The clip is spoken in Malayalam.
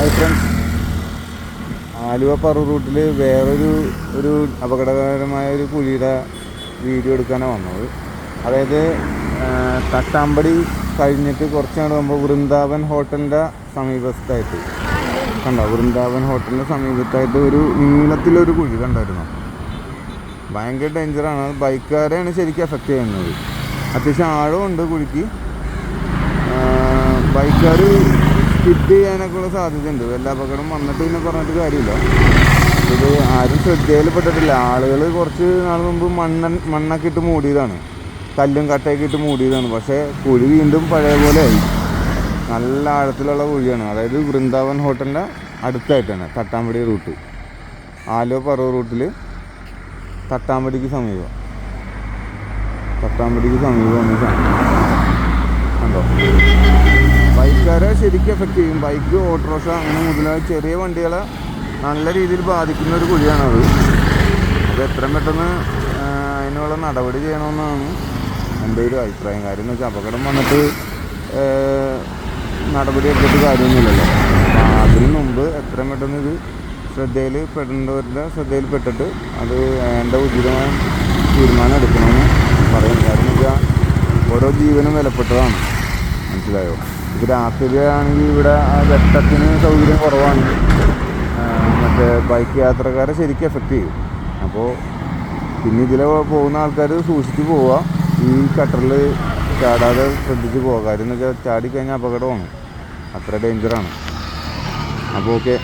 ഹായ് ഫ്രണ്ട്സ്, ആലുവ പറവൂർ റൂട്ടിൽ ഒരു അപകടകരമായ ഒരു കുഴിയുടെ വീഡിയോ എടുക്കാനാണ് വന്നത്. അതായത് തട്ടാമ്പടി കഴിഞ്ഞിട്ട് കുറച്ചാണ് മുമ്പ് വൃന്ദാവൻ ഹോട്ടലിൻ്റെ സമീപത്തായിട്ട് കണ്ടോ, വൃന്ദാവൻ ഹോട്ടലിൻ്റെ സമീപത്തായിട്ട് ഒരു നീളത്തിലൊരു കുഴി കണ്ടായിരുന്നു. ഭയങ്കര ഡേഞ്ചറാണ്. ബൈക്കുകാരെയാണ് ശരിക്കും എഫക്റ്റ് ചെയ്യുന്നത്. അത്യാവശ്യം ആഴമുണ്ട് കുഴിക്ക്. ബൈക്കുകാർ സ്കിഡ് ചെയ്യാനൊക്കെയുള്ള സാധ്യതയുണ്ട്. എല്ലാ അപകടം വന്നിട്ട് പിന്നെ പറഞ്ഞിട്ട് കാര്യമില്ല. ഇത് ആരും ശ്രദ്ധയിൽപ്പെട്ടിട്ടില്ല. ആളുകൾ കുറച്ച് നാൾ മുമ്പ് മണ്ണൊക്കെ ഇട്ട് മൂടിയതാണ്, കല്ലും കട്ടയൊക്കെ ഇട്ട് മൂടിയതാണ്. പക്ഷേ കുഴി വീണ്ടും പഴയ പോലെ ആയി. നല്ല ആഴത്തിലുള്ള കുഴിയാണ്. അതായത് വൃന്ദാവൻ ഹോട്ടലിൻ്റെ അടുത്തായിട്ടാണ് തട്ടാമ്പടി റൂട്ട്, ആലുവ പറവൂർ റൂട്ടിൽ തട്ടാമ്പടിക്ക് സമീപം കണ്ടോ. ബൈക്കുകാരെ ശരിക്കും എഫക്റ്റ് ചെയ്യും. ബൈക്ക്, ഓട്ടോറിക്ഷ അങ്ങനെ മുതലായ ചെറിയ വണ്ടികളെ നല്ല രീതിയിൽ ബാധിക്കുന്ന ഒരു കുഴിയാണത്. അത് എത്രയും പെട്ടെന്ന് അതിനുള്ള നടപടി ചെയ്യണമെന്നാണ് എൻ്റെ ഒരു അഭിപ്രായം. കാര്യം എന്ന് വെച്ചാൽ അപകടം വന്നിട്ട് നടപടി എടുത്തിട്ട് കാര്യമൊന്നുമില്ലല്ലോ. അപ്പോൾ അതിന് മുമ്പ് എത്രയും പെട്ടെന്ന് ഇത് ശ്രദ്ധയിൽപ്പെടേണ്ടവരുടെ ശ്രദ്ധയിൽപ്പെട്ടിട്ട് അത് വേണ്ട ഉചിതമായ തീരുമാനം എടുക്കണമെന്ന് പറയും. കാര്യം എന്ന് വെച്ചാൽ ഓരോ ജീവനും വിലപ്പെട്ടതാണ്, മനസ്സിലായോ. ഇത് രാത്രിയാണെങ്കിൽ ഇവിടെ വെട്ടത്തിന് സൗകര്യം കുറവാണ്. മറ്റേ ബൈക്ക് യാത്രക്കാരെ ശരിക്കും എഫക്റ്റ് ചെയ്യും. അപ്പോൾ പിന്നെ ഇതിലെ പോകുന്ന ആൾക്കാർ സൂക്ഷിച്ച് പോവുക, ഈ കട്ടറിൽ ചാടാതെ ശ്രദ്ധിച്ച് പോവുക. കാര്യം എന്ന് വെച്ചാൽ ചാടിക്കഴിഞ്ഞാൽ അപകടമാണ്, അത്ര ഡേഞ്ചറാണ്. അപ്പോൾ ഓക്കെ.